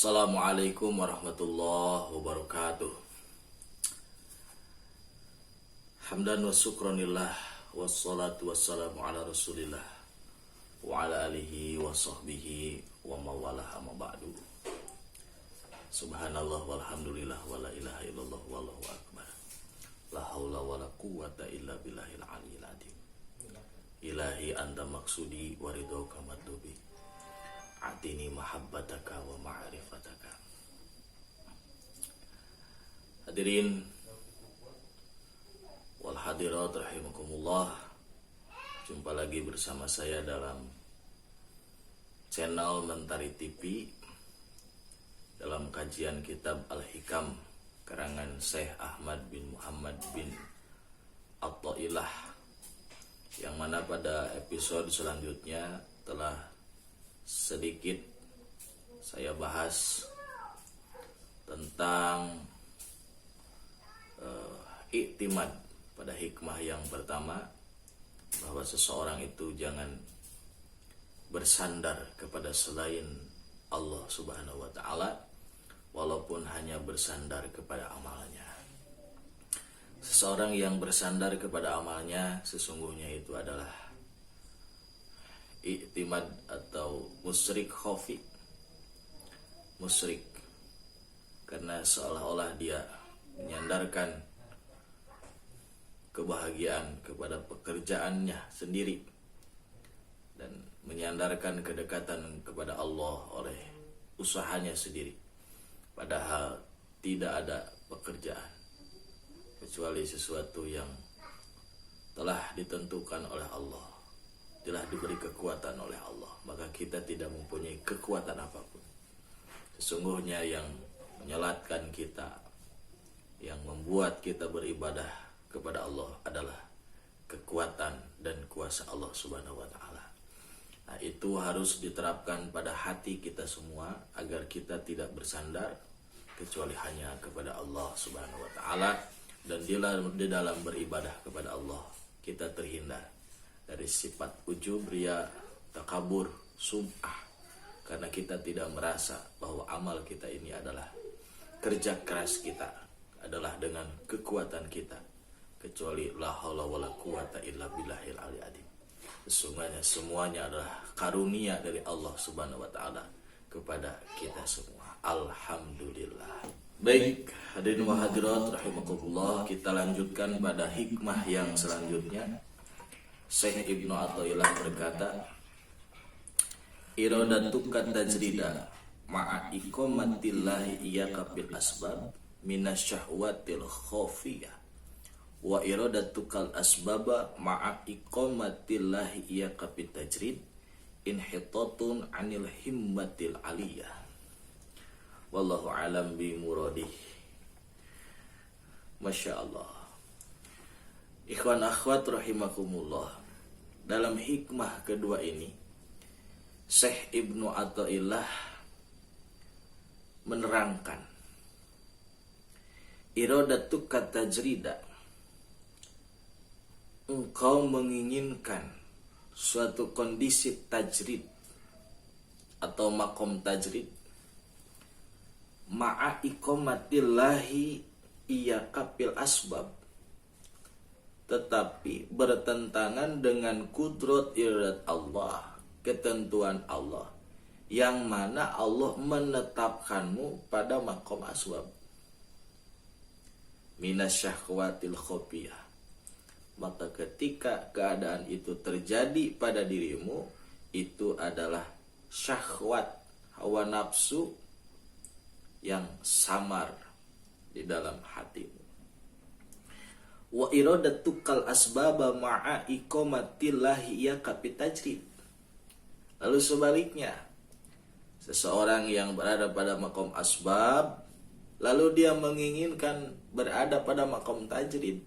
Assalamualaikum warahmatullahi wabarakatuh. Hamdan wa syukranillah, wassalatu wassalamu ala rasulillah wa ala alihi wa sahbihi wa mawalah amma ba'du. Subhanallah walhamdulillah wa la ilaha illallah wallahu akbar. La haula wa la quwata illa billahil aliyil azim. Ilahi anta maksudi wa ridhoka matlubi. Atini mahabbataka wa ma'rifataka. Hadirin wal hadirat rahimakumullah. Jumpa lagi bersama saya dalam channel Mentari TV dalam kajian kitab Al-Hikam karangan Syekh Ahmad bin Muhammad bin Atha'illah, yang mana pada episode selanjutnya telah sedikit saya bahas tentang iktimad pada hikmah yang pertama, bahwa seseorang itu jangan bersandar kepada selain Allah Subhanahu wa taala walaupun hanya bersandar kepada amalnya. Seseorang yang bersandar kepada amalnya sesungguhnya itu adalah iktimad atau musyrik khafi. Musyrik karena seolah-olah dia menyandarkan kebahagiaan kepada pekerjaannya sendiri dan menyandarkan kedekatan kepada Allah oleh usahanya sendiri, padahal tidak ada pekerjaan kecuali sesuatu yang telah ditentukan oleh Allah, telah diberi kekuatan oleh Allah. Maka kita tidak mempunyai kekuatan apapun. Sesungguhnya yang menyelatkan kita, yang membuat kita beribadah kepada Allah adalah kekuatan dan kuasa Allah Subhanahu wa taala. Nah, itu harus diterapkan pada hati kita semua agar kita tidak bersandar kecuali hanya kepada Allah Subhanahu wa taala, dan di dalam beribadah kepada Allah kita terhindar dari sifat ujub, riya, takabur, sum'ah, karena kita tidak merasa bahwa amal kita ini adalah kerja keras kita, adalah dengan kekuatan kita, kecuali la haula wala quwata illa billahil aliyil azim. Sesungguhnya semuanya adalah karunia dari Allah Subhanahu wa taala kepada kita semua. Alhamdulillah. Baik, hadirin wa hadirat rahimakumullah, kita lanjutkan pada hikmah yang selanjutnya. Syekh Ibnu Atha'illah berkata, iradatuka tajrida ma'a iqamatillahi iyyaka bil asbab minasyahwatil khafiyah wa iradatukal asbaba ma'a iqamatillahi iyyaka bit tajrid inhitatun anil himmatil aliyah. Wallahu alam bi muradih. Masya Allah. Ikhwan akhwat rahimakumullah, dalam hikmah kedua ini Syekh Ibnu Atha'illah menerangkan iradatuka tajrida, engkau menginginkan suatu kondisi tajrid atau makom tajrid ma'a iqamatillahi iyyaka bil asbab, tetapi bertentangan dengan kudrat iradat Allah, ketentuan Allah, yang mana Allah menetapkanmu pada makom asbab minasyahwatil khafiyah. Maka ketika keadaan itu terjadi pada dirimu, itu adalah syahwat, hawa nafsu yang samar di dalam hatimu. Wa iradatukal asbaba ma'a iqamatillahi iyyaka bit tajrid. Lalu sebaliknya, seseorang yang berada pada makom asbab lalu dia menginginkan berada pada makom tajrid,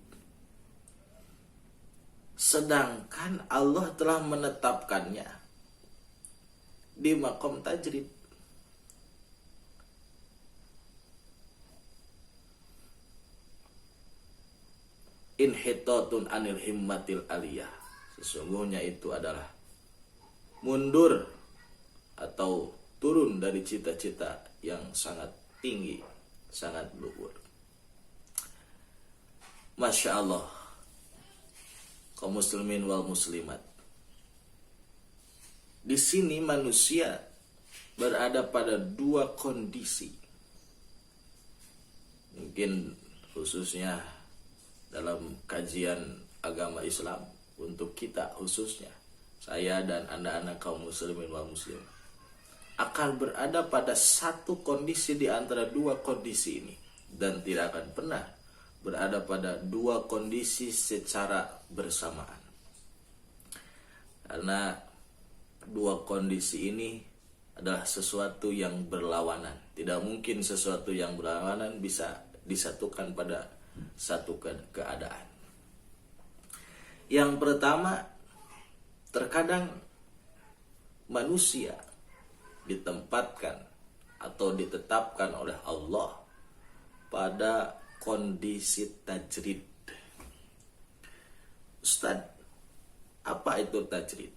sedangkan Allah telah menetapkannya di makom tajrid. Inhitatun anil himmatil aliyah. Sesungguhnya itu adalah mundur atau turun dari cita-cita yang sangat tinggi, sangat luhur. Masya Allah, kaum muslimin wal muslimat. Di sini manusia berada pada dua kondisi. Mungkin khususnya dalam kajian agama Islam, untuk kita khususnya, saya dan anak-anak kaum muslimin wal muslimat, akan berada pada satu kondisi di antara dua kondisi ini, dan tidak akan pernah berada pada dua kondisi secara bersamaan. Karena dua kondisi ini adalah sesuatu yang berlawanan. Tidak mungkin sesuatu yang berlawanan bisa disatukan pada satu keadaan. Yang pertama, terkadang manusia ditempatkan atau ditetapkan oleh Allah pada kondisi tajrid. Ustaz, apa itu tajrid?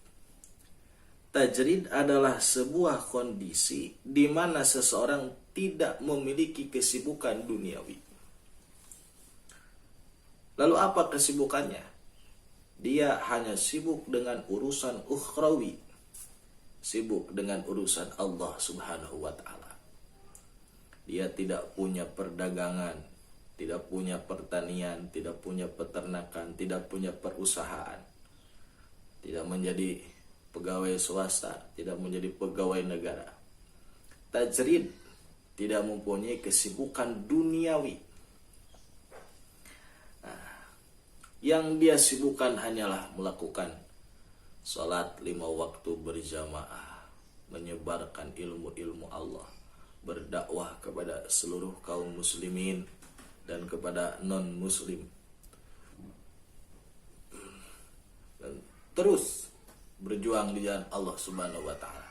Tajrid adalah sebuah kondisi di mana seseorang tidak memiliki kesibukan duniawi. Lalu apa kesibukannya? Dia hanya sibuk dengan urusan ukhrawi, sibuk dengan urusan Allah Subhanahu wa ta'ala. Dia tidak punya perdagangan, tidak punya pertanian, tidak punya peternakan, tidak punya perusahaan, tidak menjadi pegawai swasta, tidak menjadi pegawai negara. Tajrid tidak mempunyai kesibukan duniawi. Yang dia sibukkan hanyalah melakukan salat 5 waktu berjamaah, menyebarkan ilmu-ilmu Allah, berdakwah kepada seluruh kaum muslimin dan kepada non-muslim, dan terus berjuang di jalan Allah Subhanahu wa ta'ala,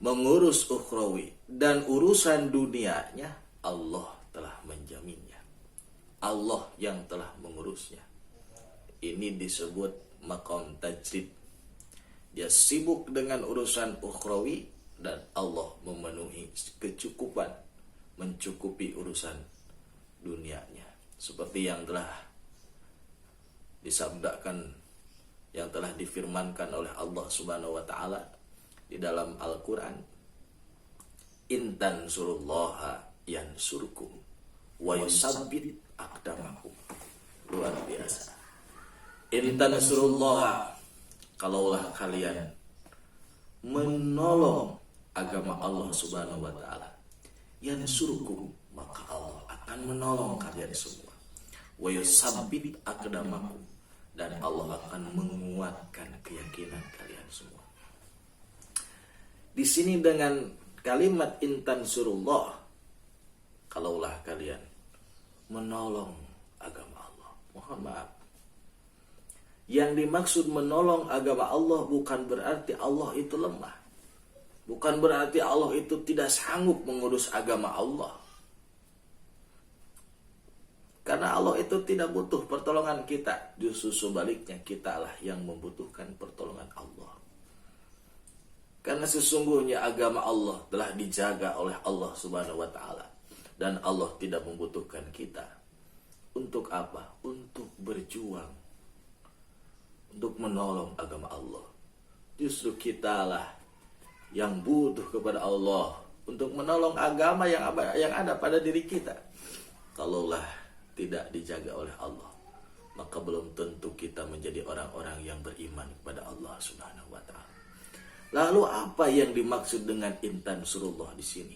mengurus ukhrawi, dan urusan dunianya Allah telah menjaminnya. Allah yang telah mengurusnya. Ini disebut maqam tajrid. Dia sibuk dengan urusan ukhrawi dan Allah memenuhi kecukupan, mencukupi urusan dunianya. Seperti yang telah disabdakan, yang telah difirmankan oleh Allah Subhanahu wa ta'ala di dalam Al-Quran. In tansurullaha yansurkum wa yusabbit aqdamakum. Luar biasa. In tansurullaha, kalaulah kalian menolong agama Allah Subhanahu wa ta'ala, yansurkum, maka Allah akan menolong kalian semua. Wa yusabbit aqdamakum, dan Allah akan menguatkan keyakinan kalian semua. Di sini dengan kalimat intan surullah, kalaulah kalian menolong agama Allah. Mohon maaf, yang dimaksud menolong agama Allah bukan berarti Allah itu lemah, bukan berarti Allah itu tidak sanggup mengurus agama Allah. Karena Allah itu tidak butuh pertolongan kita. Justru sebaliknya, kitalah yang membutuhkan pertolongan Allah. Karena sesungguhnya agama Allah telah dijaga oleh Allah Subhanahu wa ta'ala, dan Allah tidak membutuhkan kita. Untuk apa? Untuk berjuang, untuk menolong agama Allah. Justru kitalah yang butuh kepada Allah untuk menolong agama yang ada pada diri kita. Kalaulah tidak dijaga oleh Allah, maka belum tentu kita menjadi orang-orang yang beriman kepada Allah Subhanahu wa ta'ala. Lalu apa yang dimaksud dengan intan surullah di sini?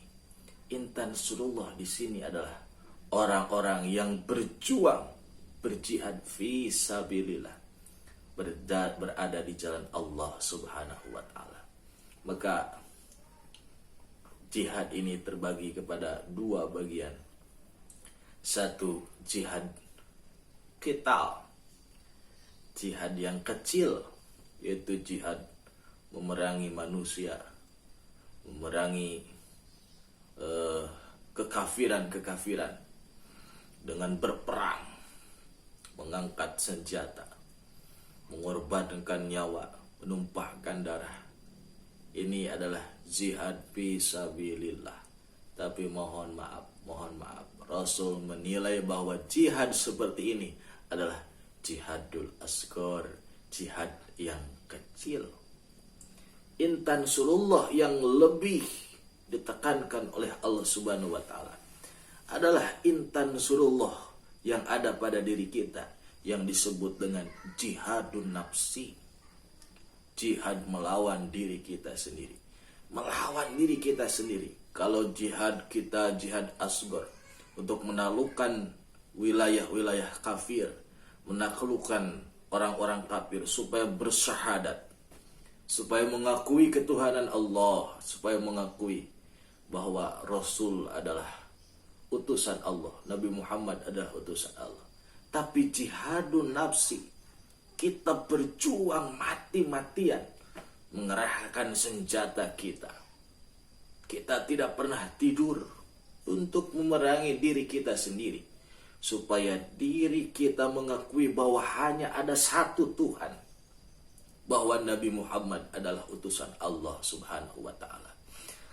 Intan surullah di sini adalah orang-orang yang berjuang, berjihad fi sabilillah, berada di jalan Allah Subhanahu wa ta'ala. Maka jihad ini terbagi kepada dua bagian. Satu, jihad qital, jihad yang kecil, yaitu jihad memerangi manusia, memerangi kekafiran dengan berperang, mengangkat senjata, mengorbankan nyawa, menumpahkan darah. ini adalah jihad fi sabilillah. Tapi mohon maaf, Rasul menilai bahwa jihad seperti ini adalah jihadul asghar, jihad yang kecil. Intan surullah yang lebih ditekankan oleh Allah Subhanahu wa taala adalah intan surullah yang ada pada diri kita, yang disebut dengan jihadun nafsi. Jihad melawan diri kita sendiri. Melawan diri kita sendiri. Kalau jihad kita jihad asghar, untuk menaklukkan wilayah-wilayah kafir, menaklukkan orang-orang kafir supaya bersyahadat, supaya mengakui ketuhanan Allah, supaya mengakui bahwa Rasul adalah utusan Allah, Nabi Muhammad adalah utusan Allah. Tapi jihadun nafsi, kita berjuang mati-matian mengerahkan senjata kita. Kita tidak pernah tidur untuk memerangi diri kita sendiri, supaya diri kita mengakui bahwa hanya ada satu Tuhan, bahwa Nabi Muhammad adalah utusan Allah Subhanahu wa taala.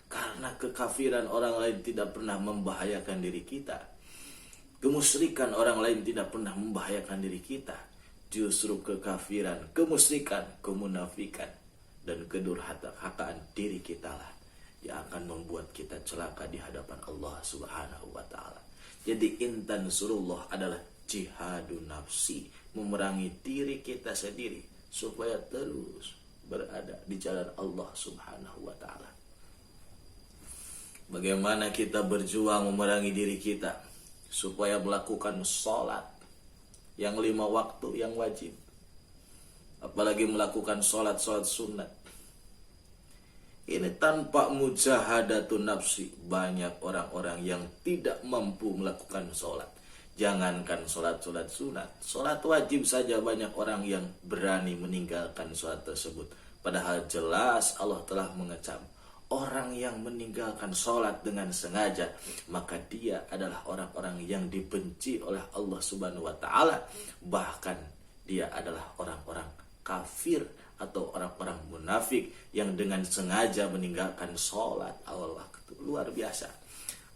Karena kekafiran orang lain tidak pernah membahayakan diri kita, kemusyrikan orang lain tidak pernah membahayakan diri kita. Justru kekafiran, kemusyrikan, kemunafikan, dan kedurhakaan diri kita lah yang akan membuat kita celaka di hadapan Allah Subhanahu wa taala. Jadi intan surullah adalah jihadun nafsi, memerangi diri kita sendiri supaya terus berada di jalan Allah Subhanahu wa taala. Bagaimana kita berjuang memerangi diri kita supaya melakukan sholat yang 5 waktu yang wajib, apalagi melakukan sholat sunat. Ini tanpa mujahadatun nafsi. Banyak orang-orang yang tidak mampu melakukan sholat. Jangankan sholat sunat, sholat wajib saja banyak orang yang berani meninggalkan sholat tersebut. Padahal jelas Allah telah mengecam orang yang meninggalkan sholat dengan sengaja, maka dia adalah orang-orang yang dibenci oleh Allah Subhanahu wa taala. Bahkan dia adalah orang-orang kafir atau orang-orang munafik yang dengan sengaja meninggalkan sholat awal waktu. Luar biasa.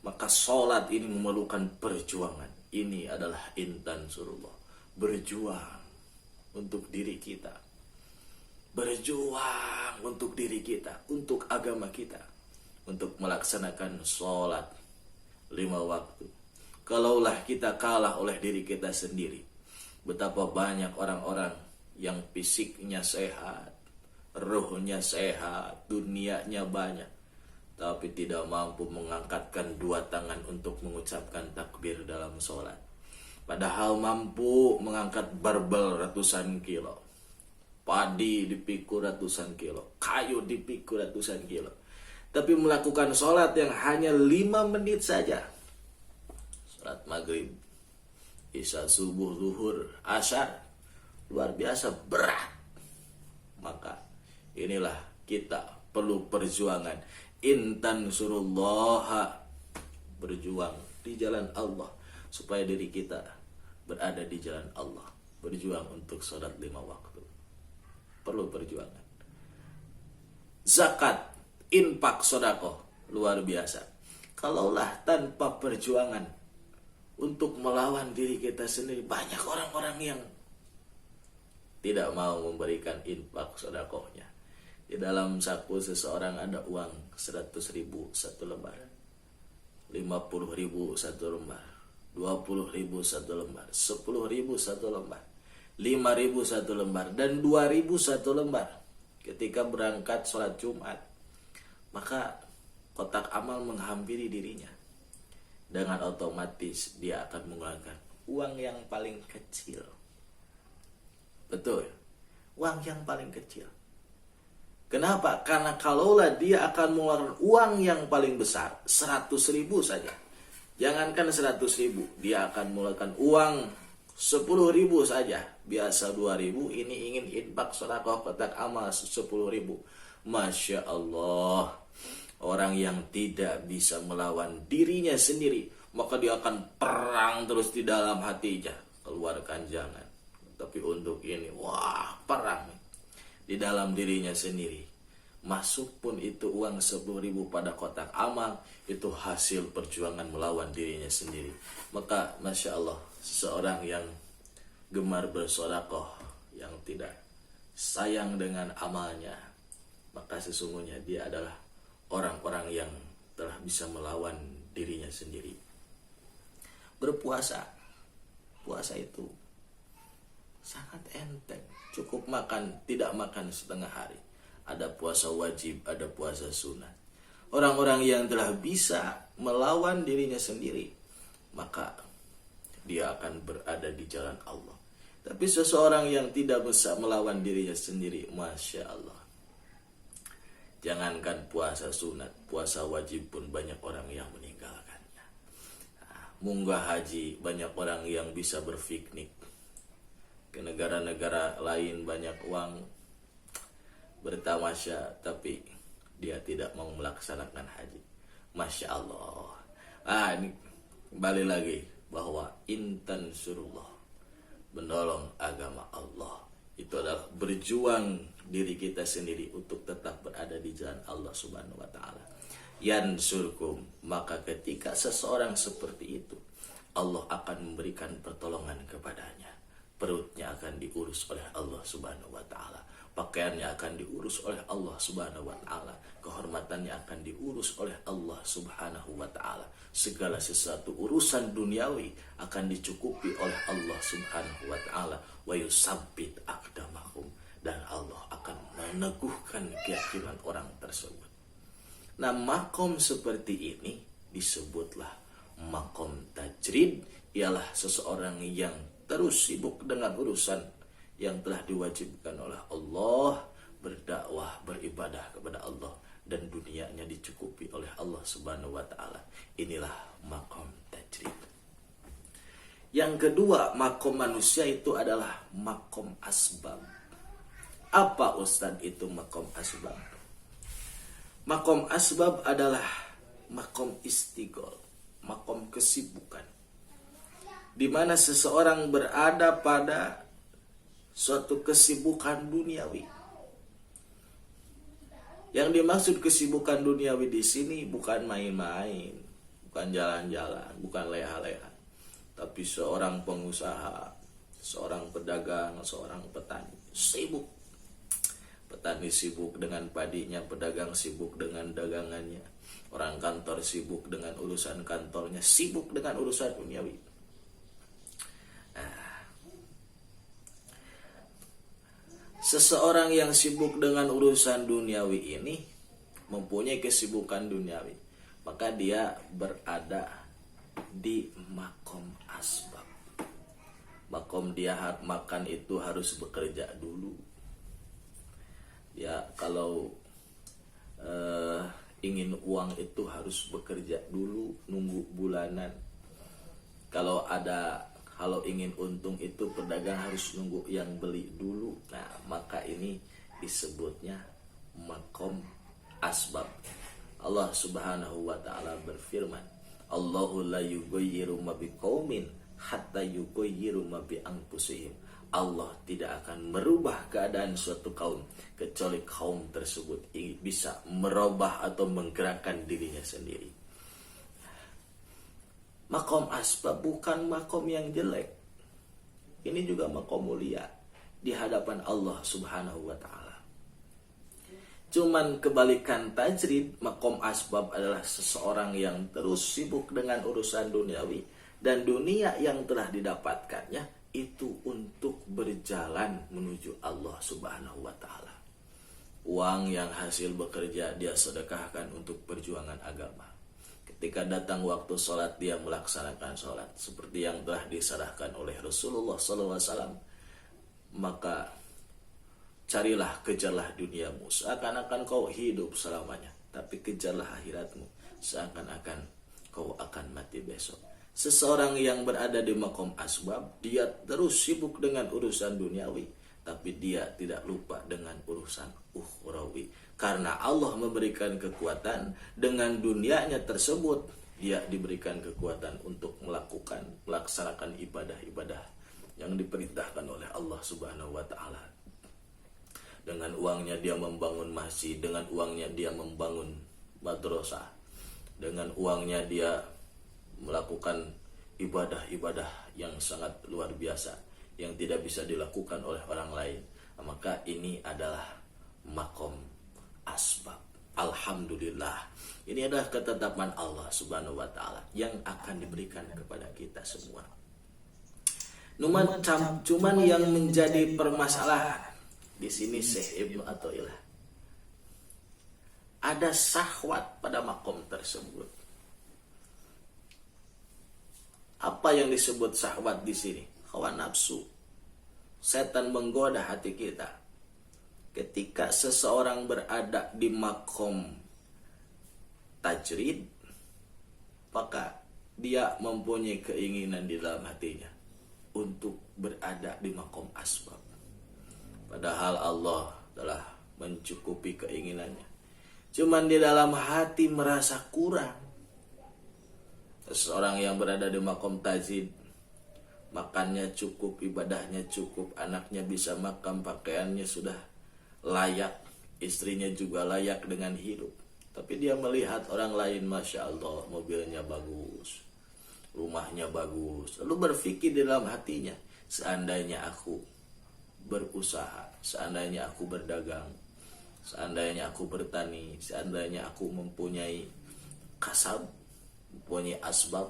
Maka sholat ini memerlukan perjuangan. Ini adalah intan surullah. Berjuang untuk diri kita. Berjuang untuk diri kita, untuk agama kita, untuk melaksanakan sholat 5 waktu. Kalaulah kita kalah oleh diri kita sendiri, betapa banyak orang-orang yang fisiknya sehat, ruhnya sehat, dunianya banyak, tapi tidak mampu mengangkatkan 2 tangan untuk mengucapkan takbir dalam sholat. Padahal mampu mengangkat barbel ratusan kilo, padi dipikul ratusan kilo, kayu dipikul ratusan kilo, tapi melakukan sholat yang hanya 5 menit saja. Sholat maghrib, isya, subuh, zuhur, asar, luar biasa berat. Maka inilah kita perlu perjuangan. Intan surullah, berjuang di jalan Allah supaya diri kita berada di jalan Allah. Berjuang untuk sholat 5 waktu, perlu perjuangan. Zakat, infak, sedekah, luar biasa. Kalaulah tanpa perjuangan untuk melawan diri kita sendiri, banyak orang-orang yang tidak mau memberikan infak sedekahnya. Di dalam saku seseorang ada uang 100.000 satu lembar, 50.000 satu lembar, 20.000 satu lembar, 10.000 satu lembar, 5.000 satu lembar, dan 2.000 satu lembar. Ketika berangkat sholat Jumat, maka kotak amal menghampiri dirinya. Dengan otomatis dia akan menggunakan uang yang paling kecil. Betul, uang yang paling kecil. Kenapa? Karena kalaulah dia akan mengeluarkan uang yang paling besar, 100.000 saja. Jangankan 100.000, dia akan mengeluarkan uang 10.000 saja. Biasa 2.000, ini ingin infak sedekah kotak amal 10.000. Masya Allah. Orang yang tidak bisa melawan dirinya sendiri, maka dia akan perang terus di dalam hatinya. Keluarkan jangan. Tapi untuk ini, wah, perang di dalam dirinya sendiri. masuk pun itu uang 10.000 pada kotak amal, itu hasil perjuangan melawan dirinya sendiri. Maka Masya Allah, seseorang yang gemar bersedekah, yang tidak sayang dengan amalnya, maka sesungguhnya dia adalah orang-orang yang telah bisa melawan dirinya sendiri. Berpuasa, puasa itu sangat enteng, cukup makan, tidak makan setengah hari. Ada puasa wajib, ada puasa sunat. Orang-orang yang telah bisa melawan dirinya sendiri, maka dia akan berada di jalan Allah. Tapi seseorang yang tidak bisa melawan dirinya sendiri, Masya Allah, jangankan puasa sunat, puasa wajib pun banyak orang yang meninggalkannya. Munggah haji, banyak orang yang bisa berpiknik ke negara-negara lain, banyak uang, bertamasya, tapi dia tidak mau melaksanakan haji. Masya Allah. Ini kembali lagi bahwa intan surullah, menolong agama Allah, itu adalah berjuang diri kita sendiri untuk tetap berada di jalan Allah Subhanahu wa taala. Yansurkum, maka ketika seseorang seperti itu, Allah akan memberikan pertolongan kepadanya. Perutnya akan diurus oleh Allah Subhanahu wa taala. Pakaiannya akan diurus oleh Allah Subhanahu wa taala. Kehormatannya akan diurus oleh Allah Subhanahu wa taala. Segala sesuatu urusan duniawi akan dicukupi oleh Allah Subhanahu wa taala. Wa yusabbit aqdamahum, dan Allah akan meneguhkan keyakinan orang tersebut. Nah, makom seperti ini disebutlah makom tajrid, ialah seseorang yang terus sibuk dengan urusan yang telah diwajibkan oleh Allah, berdakwah, beribadah kepada Allah, dan dunianya dicukupi oleh Allah Subhanahu wa taala. Inilah makom tajrid. Yang kedua, makom manusia itu adalah makom asbab. Apa Ustaz itu makom asbab? Makom asbab adalah makom istighol, makom kesibukan, di mana seseorang berada pada suatu kesibukan duniawi. Yang dimaksud kesibukan duniawi di sini bukan main-main, bukan jalan-jalan, bukan leha-leha, tapi seorang pengusaha, seorang pedagang, seorang petani sibuk. Petani sibuk dengan padinya, pedagang sibuk dengan dagangannya, orang kantor sibuk dengan urusan kantornya, sibuk dengan urusan duniawi. Seseorang yang sibuk dengan urusan duniawi ini mempunyai kesibukan duniawi, maka dia berada di makom asbab. Makom dia makan itu harus bekerja dulu. Ya, kalau ingin uang itu harus bekerja dulu, nunggu bulanan. Kalau ingin untung itu pedagang harus nunggu yang beli dulu. Nah, maka ini disebutnya makom asbab. Allah Subhanahu wa taala berfirman, Allahu la yughayyiru ma biqaumin hatta yughayyiru ma bi anfusihim. Allah tidak akan merubah keadaan suatu kaum kecuali kaum tersebut bisa merubah atau menggerakkan dirinya sendiri. Makom asbab bukan makom yang jelek. Ini juga makom mulia di hadapan Allah Subhanahu wa taala. Cuman kebalikan tajrid, makom asbab adalah seseorang yang terus sibuk dengan urusan duniawi, dan dunia yang telah didapatkannya itu untuk berjalan menuju Allah Subhanahu wa taala. Uang yang hasil bekerja dia sedekahkan untuk perjuangan agama. Ketika datang waktu sholat, dia melaksanakan sholat seperti yang telah disarankan oleh Rasulullah SAW. Maka carilah, kejarlah duniamu seakan-akan kau hidup selamanya, tapi kejarlah akhiratmu seakan-akan kau akan mati besok. Seseorang yang berada di makom asbab, dia terus sibuk dengan urusan duniawi, tapi dia tidak lupa dengan urusan ukhrawi. Karena Allah memberikan kekuatan, dengan dunianya tersebut dia diberikan kekuatan untuk melaksanakan ibadah-ibadah yang diperintahkan oleh Allah Subhanahu wa taala. Dengan uangnya dia membangun masjid, dengan uangnya dia membangun madrasah, dengan uangnya dia melakukan ibadah-ibadah yang sangat luar biasa yang tidak bisa dilakukan oleh orang lain. Maka ini adalah makom asbab. Alhamdulillah, ini adalah ketetapan Allah Subhanahu wa taala yang akan diberikan kepada kita semua. Cuman yang menjadi permasalahan di sini Syekh Ibnu Athaillah, ada syahwat pada makom tersebut. Apa yang disebut syahwat di sini? Hawa nafsu. Setan menggoda hati kita. Ketika seseorang berada di makom tajrid, maka dia mempunyai keinginan di dalam hatinya untuk berada di makom asbab. Padahal Allah telah mencukupi keinginannya. Cuman di dalam hati merasa kurang. Seseorang yang berada di makom tajrid, makannya cukup, ibadahnya cukup, anaknya bisa makan, pakaiannya sudah layak, istrinya juga layak dengan hidup. Tapi dia melihat orang lain, Masya Allah, mobilnya bagus, rumahnya bagus. Lalu berpikir di dalam hatinya, seandainya aku berusaha, seandainya aku berdagang, seandainya aku bertani, seandainya aku mempunyai kasab, mempunyai asbab,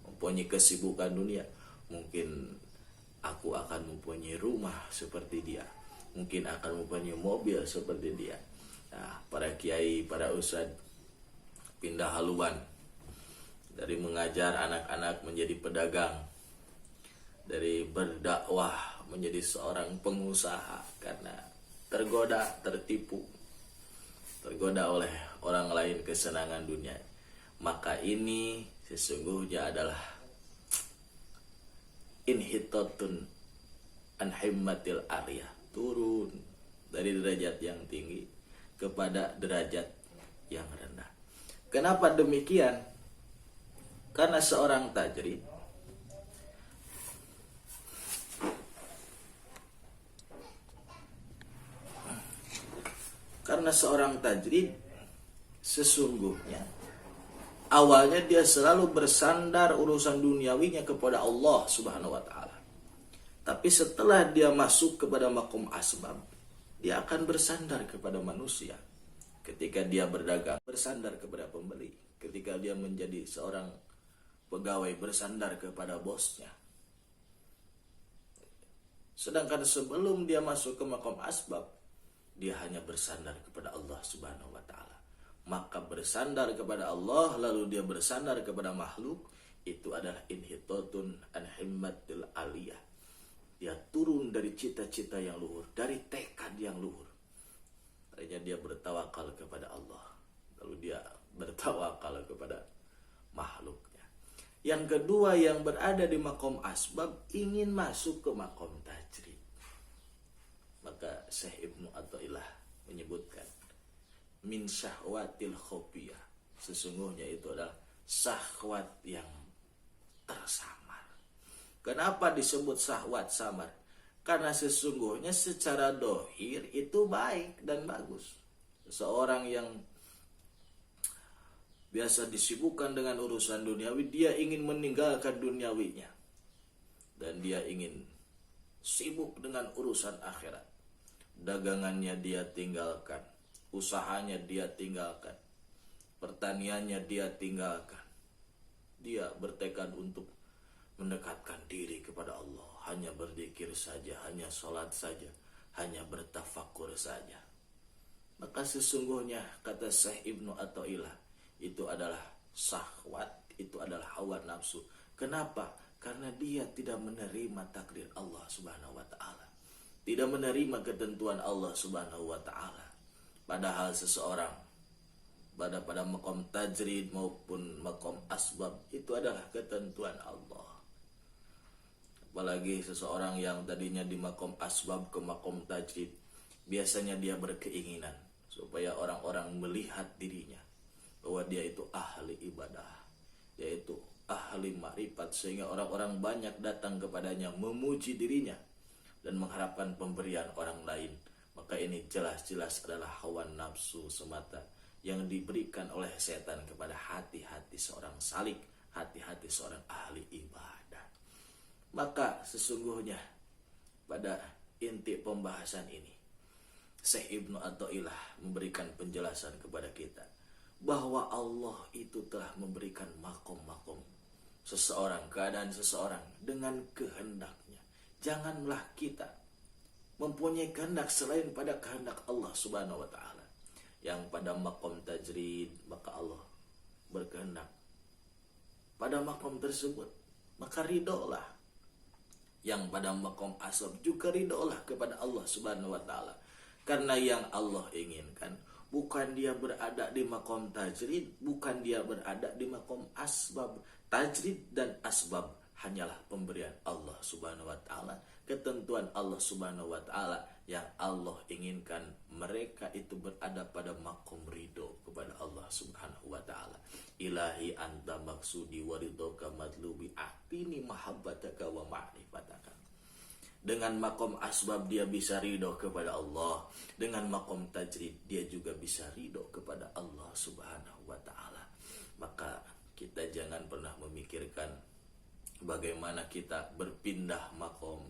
mempunyai kesibukan dunia, mungkin aku akan mempunyai rumah seperti dia, mungkin akan mempunyai mobil seperti dia. Nah, para kiai, para ustadz pindah haluan dari mengajar anak-anak menjadi pedagang, dari berdakwah menjadi seorang pengusaha karena tergoda, tertipu, tergoda oleh orang lain kesenangan dunia. Maka ini sesungguhnya adalah inhitatun an himmatil aliyah, turun dari derajat yang tinggi kepada derajat yang rendah. Kenapa demikian? Karena seorang tajrid sesungguhnya awalnya dia selalu bersandar urusan duniawinya kepada Allah Subhanahu wa taala. Tapi setelah dia masuk kepada makom asbab, dia akan bersandar kepada manusia. Ketika dia berdagang, bersandar kepada pembeli. Ketika dia menjadi seorang pegawai, bersandar kepada bosnya. Sedangkan sebelum dia masuk ke makom asbab, dia hanya bersandar kepada Allah Subhanahu wa taala. Maka bersandar kepada Allah lalu dia bersandar kepada makhluk, itu adalah inhitatun an himmatil aliyah. Dia turun dari cita-cita yang luhur, dari tekad yang luhur. Tadinya dia bertawakal kepada Allah, lalu dia bertawakal kepada makhluknya. Yang kedua, yang berada di makom asbab ingin masuk ke makom tajrid. Maka Syekh Ibnu Athaillah menyebutkan min syahwatil khofiyah, sesungguhnya itu adalah syahwat yang tersamar. Kenapa disebut syahwat samar? Karena sesungguhnya secara dohir itu baik dan bagus. Seseorang yang biasa disibukkan dengan urusan duniawi, dia ingin meninggalkan duniawinya dan dia ingin sibuk dengan urusan akhirat. Dagangannya dia tinggalkan, usahanya dia tinggalkan, pertaniannya dia tinggalkan. Dia bertekad untuk mendekatkan diri kepada Allah, hanya berzikir saja, hanya sholat saja, hanya bertafakur saja. Maka sesungguhnya kata Syekh Ibnu Athaillah, itu adalah syahwat, itu adalah hawa nafsu. Kenapa? Karena dia tidak menerima takdir Allah Subhanahu wa taala, tidak menerima ketentuan Allah Subhanahu wa taala. Padahal seseorang pada makom tajrid maupun makom asbab itu adalah ketentuan Allah. Apalagi seseorang yang tadinya di makom asbab ke makom tajrid, biasanya dia berkeinginan supaya orang-orang melihat dirinya bahwa dia itu ahli ibadah, dia itu ahli makrifat, sehingga orang-orang banyak datang kepadanya memuji dirinya dan mengharapkan pemberian orang lain. maka ini jelas-jelas adalah hawa nafsu semata yang diberikan oleh setan kepada hati-hati seorang salik, hati-hati seorang ahli ibadah. Maka sesungguhnya pada inti pembahasan ini Syekh Ibnu Athaillah memberikan penjelasan kepada kita bahwa Allah itu telah memberikan makom-makom seseorang, keadaan seseorang dengan kehendaknya. Janganlah kita mempunyai kehendak selain pada kehendak Allah Subhanahu wa taala. Yang pada makom tajrid maka Allah berkehendak pada makom tersebut, maka ridholah. Yang pada makom asab juga ridholah kepada Allah Subhanahu wa taala. Karena yang Allah inginkan bukan dia berada di makom tajrid, bukan dia berada di makom asbab. Tajrid dan asbab hanyalah pemberian Allah Subhanahu wa taala, ketentuan Allah Subhanahu wa taala yang Allah inginkan mereka itu berada pada makom ridho kepada Allah Subhanahu wa taala. Ilahi anta maksudi waridhoka madlubi atini mahabbataka wa ma'rifataka. Dengan makom asbab dia bisa ridho kepada Allah, dengan makom tajrid dia juga bisa ridho kepada Allah Subhanahu wa taala. Maka kita jangan pernah memikirkan bagaimana kita berpindah makom,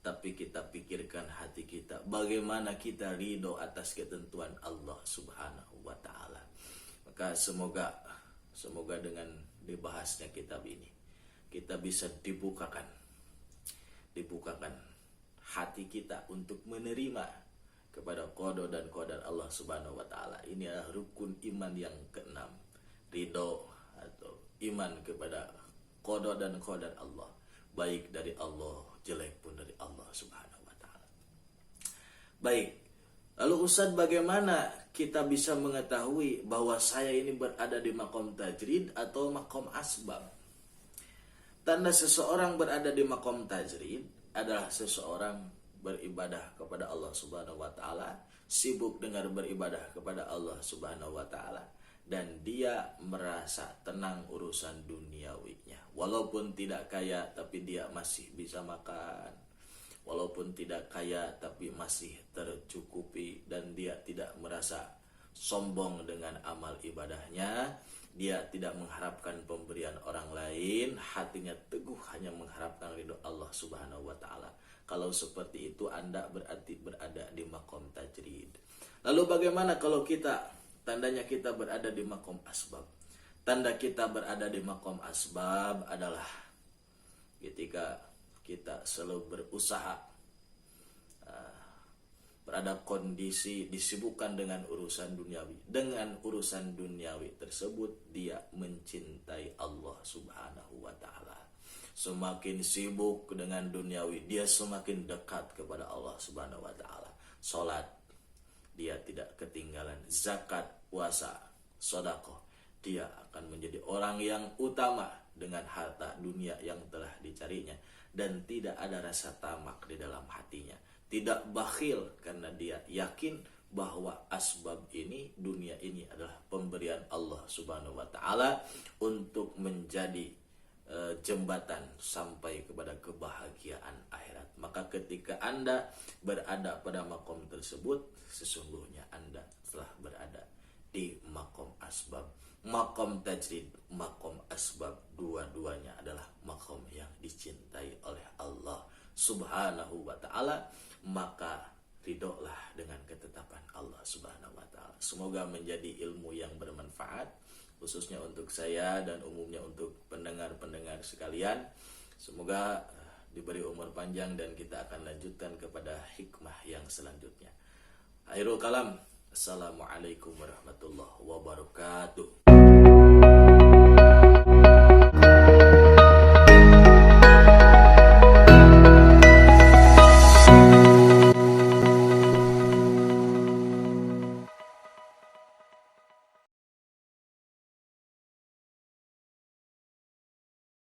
tapi kita pikirkan hati kita bagaimana kita ridho atas ketentuan Allah Subhanahu wa taala. Maka semoga dengan dibahasnya kitab ini kita bisa dibukakan hati kita untuk menerima kepada qada dan qadar Allah Subhanahu wa taala. Ini adalah rukun iman yang keenam, ridho atau iman kepada qada dan qadar Allah, baik dari Allah, jelek pun dari Allah Subhanahu wa taala. Baik, lalu Ustaz, bagaimana kita bisa mengetahui bahwa saya ini berada di makom tajrid atau makom asbab? Tanda seseorang berada di makom tajrid adalah seseorang beribadah kepada Allah Subhanahu wa taala, sibuk dengan beribadah kepada Allah Subhanahu wa taala, dan dia merasa tenang urusan duniawinya. Walaupun tidak kaya tapi dia masih bisa makan. Walaupun tidak kaya tapi masih tercukupi, dan dia tidak merasa sombong dengan amal ibadahnya. Dia tidak mengharapkan pemberian orang lain, hatinya teguh hanya mengharapkan ridho Allah Subhanahu wa taala. Kalau seperti itu Anda berarti berada di makom tajrid. Lalu bagaimana kalau tandanya kita berada di makom asbab? Tanda kita berada di makom asbab adalah ketika kita selalu berusaha, berada kondisi disibukkan dengan urusan duniawi. Dengan urusan duniawi tersebut dia mencintai Allah Subhanahu wa taala. Semakin sibuk dengan duniawi, dia semakin dekat kepada Allah Subhanahu wa taala. Salat dia tidak ketinggalan, zakat, puasa, sedekah, dia akan menjadi orang yang utama dengan harta dunia yang telah dicarinya, dan tidak ada rasa tamak di dalam hatinya. Tidak bakhil karena dia yakin bahwa asbab ini, dunia ini adalah pemberian Allah Subhanahu wa taala untuk menjadi jembatan sampai kepada kebahagiaan akhirat. Maka ketika Anda berada pada makom tersebut, sesungguhnya Anda telah berada di makom asbab. Makom tajrid, makom asbab, dua-duanya adalah makom yang dicintai oleh Allah Subhanahu wa taala. Maka ridholah dengan ketetapan Allah Subhanahu wa taala. Semoga menjadi ilmu yang bermanfaat, khususnya untuk saya dan umumnya untuk pendengar-pendengar sekalian. Semoga diberi umur panjang dan kita akan lanjutkan kepada hikmah yang selanjutnya. Akhirul kalam, assalamualaikum warahmatullahi wabarakatuh.